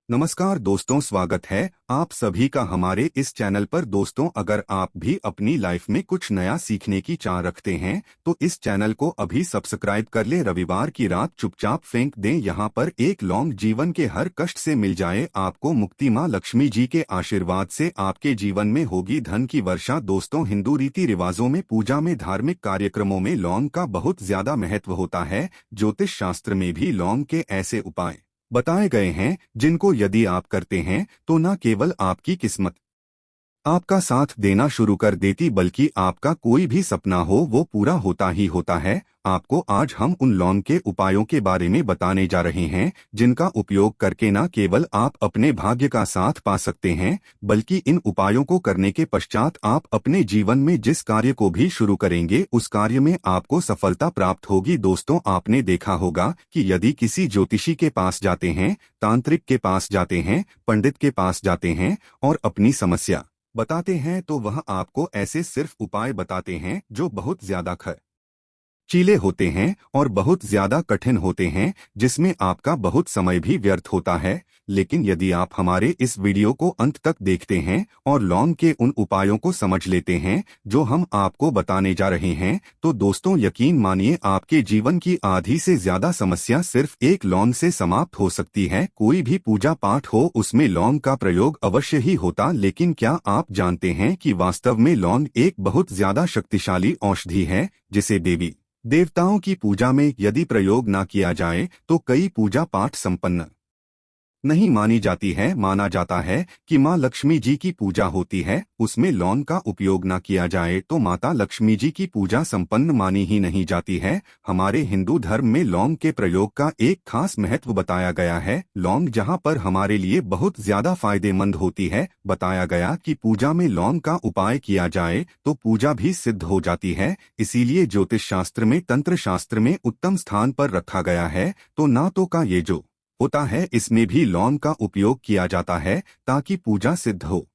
नमस्कार दोस्तों, स्वागत है आप सभी का हमारे इस चैनल पर। दोस्तों, अगर आप भी अपनी लाइफ में कुछ नया सीखने की चाह रखते हैं तो इस चैनल को अभी सब्सक्राइब कर ले। रविवार की रात चुपचाप फेंक दें, यहाँ पर एक लौंग जीवन के हर कष्ट से मिल जाए आपको मुक्ति। माँ लक्ष्मी जी के आशीर्वाद से आपके जीवन में होगी धन की वर्षा। दोस्तों, हिंदू रीति रिवाजों में, पूजा में, धार्मिक कार्यक्रमों में लौंग का बहुत ज्यादा महत्व होता है। ज्योतिष शास्त्र में भी लौंग के ऐसे उपाय बताए गए हैं जिनको यदि आप करते हैं तो न केवल आपकी किस्मत आपका साथ देना शुरू कर देती बल्कि आपका कोई भी सपना हो वो पूरा होता ही होता है। आपको आज हम उन लौंग के उपायों के बारे में बताने जा रहे हैं जिनका उपयोग करके न केवल आप अपने भाग्य का साथ पा सकते हैं बल्कि इन उपायों को करने के पश्चात आप अपने जीवन में जिस कार्य को भी शुरू करेंगे उस कार्य में आपको सफलता प्राप्त होगी। दोस्तों, आपने देखा होगा कि यदि किसी ज्योतिषी के पास जाते हैं, तांत्रिक के पास जाते हैं, पंडित के पास जाते हैं और अपनी समस्या बताते हैं तो वह आपको ऐसे सिर्फ उपाय बताते हैं जो बहुत ज्यादा खर्चीले होते हैं और बहुत ज्यादा कठिन होते हैं, जिसमें आपका बहुत समय भी व्यर्थ होता है। लेकिन यदि आप हमारे इस वीडियो को अंत तक देखते हैं और लौंग के उन उपायों को समझ लेते हैं जो हम आपको बताने जा रहे हैं तो दोस्तों यकीन मानिए आपके जीवन की आधी से ज्यादा समस्या सिर्फ एक लौंग से समाप्त हो सकती है। कोई भी पूजा पाठ हो उसमें लौंग का प्रयोग अवश्य ही होता, लेकिन क्या आप जानते हैं कि वास्तव में लौंग एक बहुत ज्यादा शक्तिशाली औषधि है जिसे देवी देवताओं की पूजा में यदि प्रयोग न किया जाए तो कई पूजा पाठ संपन्न नहीं मानी जाती है। माना जाता है कि माँ लक्ष्मी जी की पूजा होती है, उसमें लौंग का उपयोग न किया जाए तो माता लक्ष्मी जी की पूजा संपन्न मानी ही नहीं जाती है। हमारे हिंदू धर्म में लौंग के प्रयोग का एक खास महत्व बताया गया है। लौंग जहाँ पर हमारे लिए बहुत ज्यादा फायदेमंद होती है, बताया गया कि पूजा में लौंग का उपाय किया जाए तो पूजा भी सिद्ध हो जाती है। इसीलिए ज्योतिष शास्त्र में, तंत्र शास्त्र में उत्तम स्थान पर रखा गया है। तो ना तो का ये जो होता है इसमें भी लौंग का उपयोग किया जाता है ताकि पूजा सिद्ध हो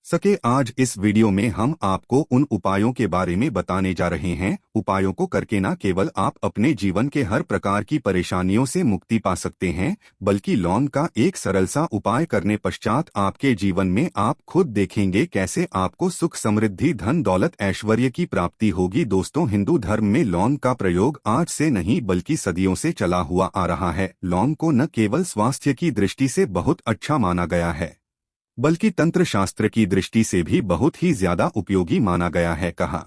सके। आज इस वीडियो में हम आपको उन उपायों के बारे में बताने जा रहे हैं। उपायों को करके न केवल आप अपने जीवन के हर प्रकार की परेशानियों से मुक्ति पा सकते हैं बल्कि लौंग का एक सरल सा उपाय करने पश्चात आपके जीवन में आप खुद देखेंगे कैसे आपको सुख, समृद्धि, धन, दौलत, ऐश्वर्य की प्राप्ति होगी। दोस्तों, हिंदू धर्म में लौंग का प्रयोग आज से नहीं बल्कि सदियों से चला हुआ आ रहा है। लौंग को न केवल स्वास्थ्य की दृष्टि से बहुत अच्छा माना गया है बल्कि तंत्र शास्त्र की दृष्टि से भी बहुत ही ज्यादा उपयोगी माना गया है। कहा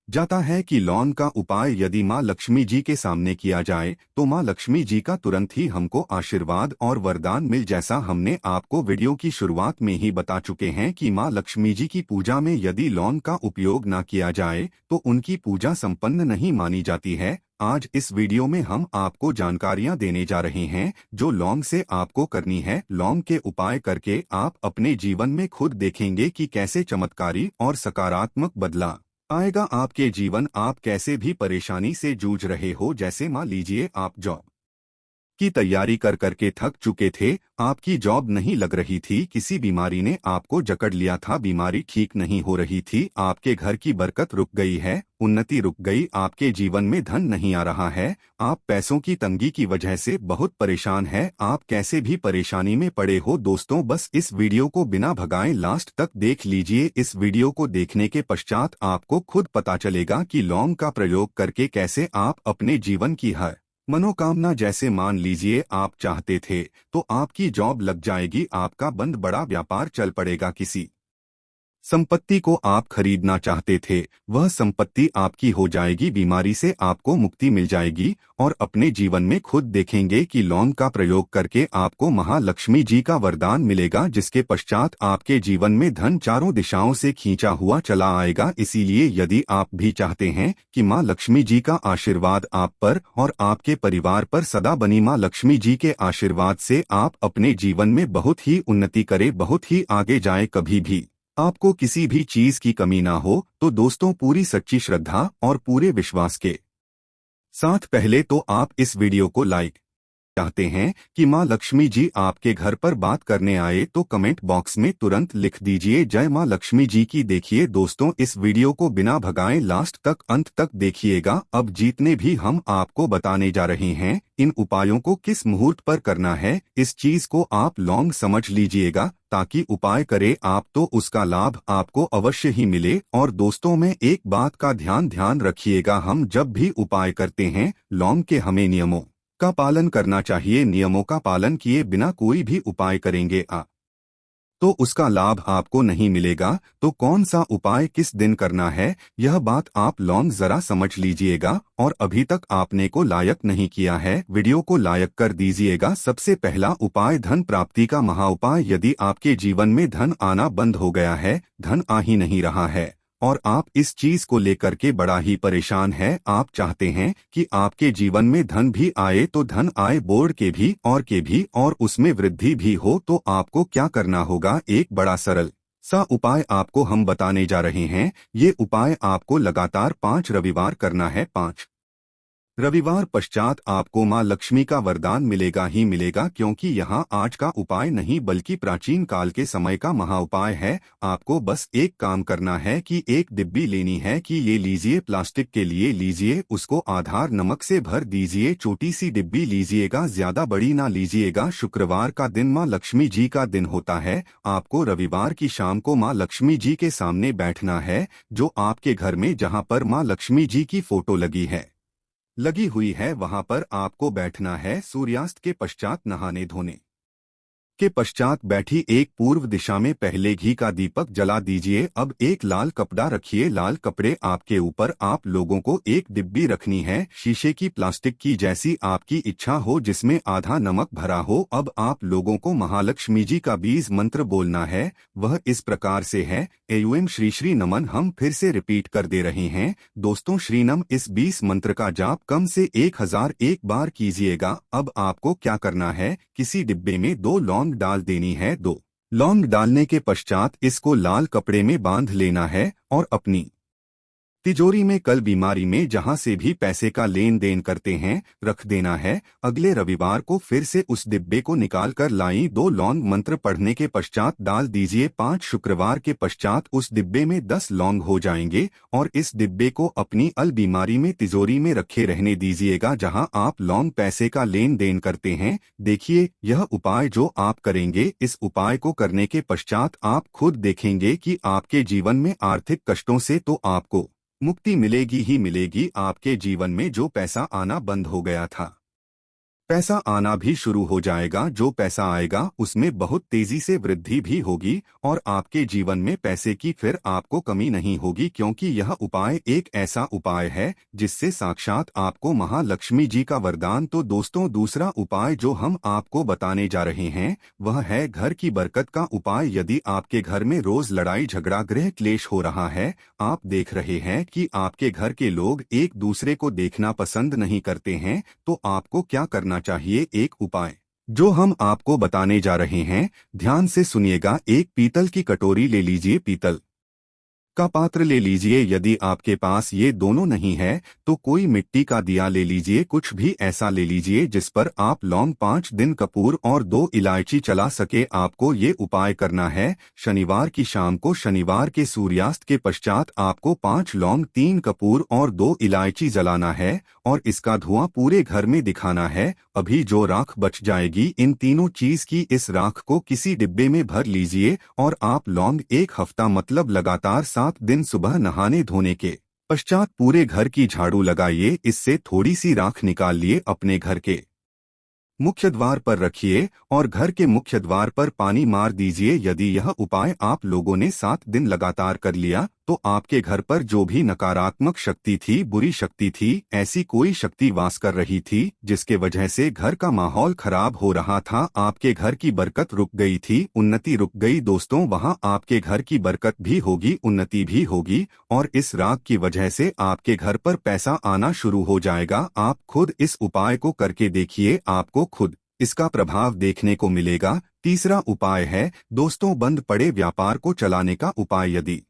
जाता है कि लौंग का उपाय यदि माँ लक्ष्मी जी के सामने किया जाए तो माँ लक्ष्मी जी का तुरंत ही हमको आशीर्वाद और वरदान मिल। जैसा हमने आपको वीडियो की शुरुआत में ही बता चुके हैं कि माँ लक्ष्मी जी की पूजा में यदि लौंग का उपयोग न किया जाए तो उनकी पूजा संपन्न नहीं मानी जाती है। आज इस वीडियो में हम आपको जानकारियां देने जा रहे हैं जो लौंग से आपको करनी है। लौंग के उपाय करके आप अपने जीवन में खुद देखेंगे कि कैसे चमत्कारी और सकारात्मक बदलाव आएगा आपके जीवन। आप कैसे भी परेशानी से जूझ रहे हो, जैसे मान लीजिए आप जॉब की तैयारी कर करके थक चुके थे, आपकी जॉब नहीं लग रही थी, किसी बीमारी ने आपको जकड़ लिया था, बीमारी ठीक नहीं हो रही थी, आपके घर की बरकत रुक गई है, उन्नति रुक गई, आपके जीवन में धन नहीं आ रहा है, आप पैसों की तंगी की वजह से बहुत परेशान हैं, आप कैसे भी परेशानी में पड़े हो। दोस्तों, बस इस वीडियो को बिना भगाए लास्ट तक देख लीजिए। इस वीडियो को देखने के पश्चात आपको खुद पता चलेगा कि लौंग का प्रयोग करके कैसे आप अपने जीवन की हर मनोकामना, जैसे मान लीजिए आप चाहते थे तो आपकी जॉब लग जाएगी, आपका बंद बड़ा व्यापार चल पड़ेगा, किसी संपत्ति को आप खरीदना चाहते थे वह संपत्ति आपकी हो जाएगी, बीमारी से आपको मुक्ति मिल जाएगी और अपने जीवन में खुद देखेंगे कि लौंग का प्रयोग करके आपको महालक्ष्मी जी का वरदान मिलेगा, जिसके पश्चात आपके जीवन में धन चारों दिशाओं से खींचा हुआ चला आएगा। इसीलिए यदि आप भी चाहते हैं कि माँ लक्ष्मी जी का आशीर्वाद आप पर और आपके परिवार पर सदा बनी, माँ लक्ष्मी जी के आशीर्वाद से आप अपने जीवन में बहुत ही उन्नति करें, बहुत ही आगे जाए, कभी भी आपको किसी भी चीज की कमी ना हो, तो दोस्तों पूरी सच्ची श्रद्धा और पूरे विश्वास के साथ पहले तो आप इस वीडियो को लाइक चाहते हैं कि माँ लक्ष्मी जी आपके घर पर बात करने आए तो कमेंट बॉक्स में तुरंत लिख दीजिए जय माँ लक्ष्मी जी की। देखिए दोस्तों, इस वीडियो को बिना भगाए लास्ट तक अंत तक देखिएगा। अब जितने भी हम आपको बताने जा रहे हैं, इन उपायों को किस मुहूर्त पर करना है, इस चीज को आप लॉन्ग समझ लीजिएगा, ताकि उपाय करे आप तो उसका लाभ आपको अवश्य ही मिले। और दोस्तों में एक बात का ध्यान रखिएगा, हम जब भी उपाय करते हैं लॉन्ग के हमें नियमों का पालन करना चाहिए। नियमों का पालन किए बिना कोई भी उपाय करेंगे तो उसका लाभ आपको नहीं मिलेगा। तो कौन सा उपाय किस दिन करना है, यह बात आप लॉन्ग जरा समझ लीजिएगा। और अभी तक आपने को लायक नहीं किया है, वीडियो को लायक कर दीजिएगा। सबसे पहला उपाय धन प्राप्ति का महाउपाय। यदि आपके जीवन में धन आना बंद हो गया है, धन आ ही नहीं रहा है और आप इस चीज को लेकर के बड़ा ही परेशान है, आप चाहते हैं कि आपके जीवन में धन भी आए, तो धन आए बोर्ड के भी और उसमें वृद्धि भी हो, तो आपको क्या करना होगा, एक बड़ा सरल सा उपाय आपको हम बताने जा रहे हैं। ये उपाय आपको लगातार 5 रविवार करना है। 5 रविवार पश्चात आपको माँ लक्ष्मी का वरदान मिलेगा ही मिलेगा, क्योंकि यहाँ आज का उपाय नहीं बल्कि प्राचीन काल के समय का महाउपाय है। आपको बस एक काम करना है कि एक डिब्बी लेनी है, कि ये लीजिए, प्लास्टिक के लिए लीजिए, उसको आधार नमक से भर दीजिए। छोटी सी डिब्बी लीजिएगा, ज्यादा बड़ी ना लीजिएगा। शुक्रवार का दिन माँ लक्ष्मी जी का दिन होता है। आपको रविवार की शाम को माँ लक्ष्मी जी के सामने बैठना है, जो आपके घर में जहाँ पर माँ लक्ष्मी जी की फोटो लगी हुई है वहां पर आपको बैठना है। सूर्यास्त के पश्चात नहाने धोने के पश्चात बैठी एक पूर्व दिशा में पहले घी का दीपक जला दीजिए। अब एक लाल कपड़ा रखिए, लाल कपड़े आपके ऊपर आप लोगों को एक डिब्बी रखनी है, शीशे की, प्लास्टिक की, जैसी आपकी इच्छा हो, जिसमें आधा नमक भरा हो। अब आप लोगों को महालक्ष्मी जी का 20 मंत्र बोलना है। वह इस प्रकार से है, एयूएम श्री श्री नमन। हम फिर से रिपीट कर दे रहे हैं दोस्तों, श्रीनम। इस 20 मंत्र का जाप कम से 1001 बार कीजिएगा। अब आपको क्या करना है, किसी डिब्बे में 2 लौंग डाल देनी है। 2 लौंग डालने के पश्चात इसको लाल कपड़े में बांध लेना है और अपनी तिजोरी में, कल बीमारी में जहां से भी पैसे का लेन देन करते हैं, रख देना है। अगले रविवार को फिर से उस डिब्बे को निकाल कर लाई, 2 लौंग मंत्र पढ़ने के पश्चात डाल दीजिए। 5 शुक्रवार के पश्चात उस डिब्बे में 10 लौंग हो जाएंगे और इस डिब्बे को अपनी अल बीमारी में, तिजोरी में रखे रहने दीजिएगा, जहां आप लौंग पैसे का लेन देन करते हैं। देखिए, यह उपाय जो आप करेंगे, इस उपाय को करने के पश्चात आप खुद देखेंगे कि आपके जीवन में आर्थिक कष्टों से तो आपको मुक्ति मिलेगी ही मिलेगी। आपके जीवन में जो पैसा आना बंद हो गया था, पैसा आना भी शुरू हो जाएगा। जो पैसा आएगा उसमें बहुत तेजी से वृद्धि भी होगी और आपके जीवन में पैसे की फिर आपको कमी नहीं होगी, क्योंकि यह उपाय एक ऐसा उपाय है जिससे साक्षात आपको महालक्ष्मी जी का वरदान। तो दोस्तों, दूसरा उपाय जो हम आपको बताने जा रहे हैं वह है घर की बरकत का उपाय। यदि आपके घर में रोज लड़ाई झगड़ा, गृह क्लेश हो रहा है, आप देख रहे हैं कि आपके घर के लोग एक दूसरे को देखना पसंद नहीं करते हैं, तो आपको क्या करना चाहिए, एक उपाय जो हम आपको बताने जा रहे हैं, ध्यान से सुनिएगा। एक पीतल की कटोरी ले लीजिए, पीतल का पात्र ले लीजिए। यदि आपके पास ये दोनों नहीं है तो कोई मिट्टी का दिया ले लीजिए, कुछ भी ऐसा ले लीजिए जिस पर आप लौंग, 5 दिन कपूर और 2 इलायची चला सके। आपको ये उपाय करना है शनिवार की शाम को। शनिवार के सूर्यास्त के पश्चात आपको 5 लौंग, 3 कपूर और 2 इलायची जलाना है और इसका धुआं पूरे घर में दिखाना है। अभी जो राख बच जाएगी, इन तीनों चीज की, इस राख को किसी डिब्बे में भर लीजिए और आप लौंग 1 हफ्ता मतलब लगातार 7 दिन सुबह नहाने धोने के पश्चात पूरे घर की झाड़ू लगाइए। इससे थोड़ी सी राख निकाल लिए, अपने घर के मुख्य द्वार पर रखिए और घर के मुख्य द्वार पर पानी मार दीजिए। यदि यह उपाय आप लोगों ने 7 दिन लगातार कर लिया तो आपके घर पर जो भी नकारात्मक शक्ति थी, बुरी शक्ति थी, ऐसी कोई शक्ति वास कर रही थी जिसके वजह से घर का माहौल खराब हो रहा था, आपके घर की बरकत रुक गई थी, उन्नति रुक गई। दोस्तों, वहां आपके घर की बरकत भी होगी, उन्नति भी होगी और इस राग की वजह से आपके घर पर पैसा आना शुरू हो जाएगा। आप खुद इस उपाय को करके देखिए, आपको खुद इसका प्रभाव देखने को मिलेगा। तीसरा उपाय है दोस्तों, बंद पड़े व्यापार को चलाने का उपाय। यदि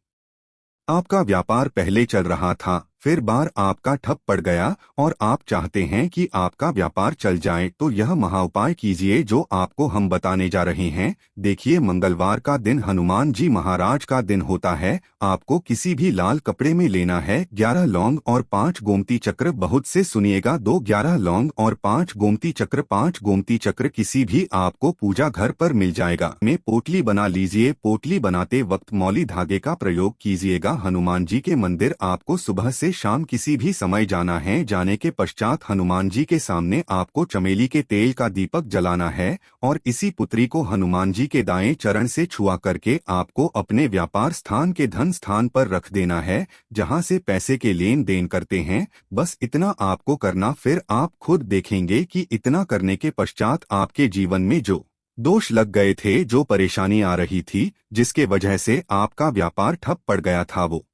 आपका व्यापार पहले चल रहा था, फिर बार आपका ठप पड़ गया और आप चाहते हैं कि आपका व्यापार चल जाए, तो यह महाउपाय कीजिए जो आपको हम बताने जा रहे हैं। देखिए, मंगलवार का दिन हनुमान जी महाराज का दिन होता है। आपको किसी भी लाल कपड़े में लेना है 11 लौंग और 5 गोमती चक्र। बहुत से सुनिएगा, 11 लौंग और 5 गोमती चक्र। 5 गोमती चक्र किसी भी आपको पूजा घर पर मिल जाएगा। में पोटली बना लीजिए। पोटली बनाते वक्त मौली धागे का प्रयोग कीजिएगा। हनुमान जी के मंदिर आपको सुबह से शाम किसी भी समय जाना है। जाने के पश्चात हनुमान जी के सामने आपको चमेली के तेल का दीपक जलाना है और इसी पुत्री को हनुमान जी के दाएं चरण से छुआ करके आपको अपने व्यापार स्थान के धन स्थान पर रख देना है, जहां से पैसे के लेन देन करते हैं। बस इतना आपको करना, फिर आप खुद देखेंगे कि इतना करने के पश्चात आपके जीवन में जो दोष लग गए थे, जो परेशानी आ रही थी, जिसके वजह से आपका व्यापार ठप पड़ गया था, वो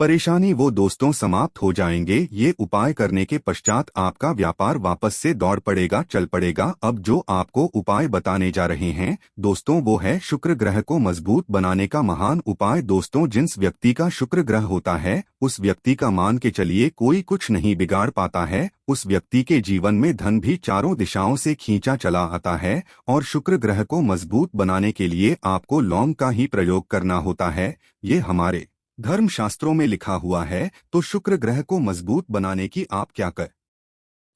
परेशानी वो दोस्तों समाप्त हो जाएंगे। ये उपाय करने के पश्चात आपका व्यापार वापस से दौड़ पड़ेगा, चल पड़ेगा। अब जो आपको उपाय बताने जा रहे हैं दोस्तों, वो है शुक्र ग्रह को मजबूत बनाने का महान उपाय। दोस्तों, जिस व्यक्ति का शुक्र ग्रह होता है उस व्यक्ति का मान के चलिए कोई कुछ नहीं बिगाड़ पाता है। उस व्यक्ति के जीवन में धन भी चारों दिशाओं से खींचा चला आता है। और शुक्र ग्रह को मजबूत बनाने के लिए आपको लौंग का ही प्रयोग करना होता है। ये हमारे धर्म शास्त्रों में लिखा हुआ है। तो शुक्र ग्रह को मजबूत बनाने की आप क्या कर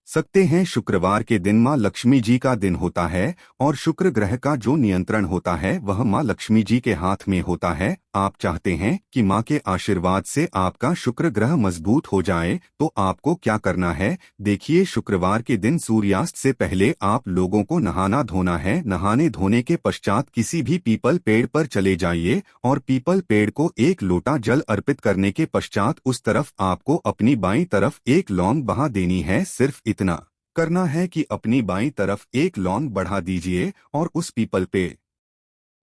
सकते हैं। शुक्रवार के दिन माँ लक्ष्मी जी का दिन होता है और शुक्र ग्रह का जो नियंत्रण होता है वह माँ लक्ष्मी जी के हाथ में होता है। आप चाहते हैं कि माँ के आशीर्वाद से आपका शुक्र ग्रह मजबूत हो जाए, तो आपको क्या करना है। देखिए, शुक्रवार के दिन सूर्यास्त से पहले आप लोगों को नहाना धोना है। नहाने धोने के पश्चात किसी भी पीपल पेड़ पर चले जाइए और पीपल पेड़ को 1 लोटा जल अर्पित करने के पश्चात उस तरफ आपको अपनी बाईं तरफ 1 लौंग बहा देनी है। सिर्फ इतना करना है कि अपनी बाईं तरफ 1 लौंग बढ़ा दीजिए और उस पीपल पेड़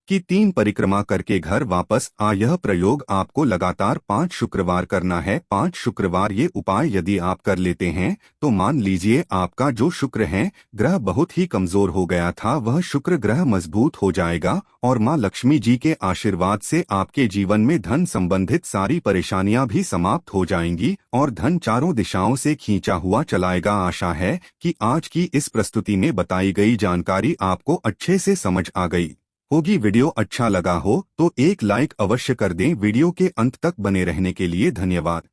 की 3 परिक्रमा करके घर वापस आ। यह प्रयोग आपको लगातार 5 शुक्रवार करना है। 5 शुक्रवार ये उपाय यदि आप कर लेते हैं तो मान लीजिए आपका जो शुक्र है ग्रह बहुत ही कमजोर हो गया था, वह शुक्र ग्रह मजबूत हो जाएगा और माँ लक्ष्मी जी के आशीर्वाद से आपके जीवन में धन संबंधित सारी परेशानियां भी समाप्त हो जाएंगी और धन चारों दिशाओं से खींचा हुआ चलाएगा। आशा है कि आज की इस प्रस्तुति में बताई गई जानकारी आपको अच्छे से समझ आ गई होगी। वीडियो अच्छा लगा हो तो एक लाइक अवश्य कर दें। वीडियो के अंत तक बने रहने के लिए धन्यवाद।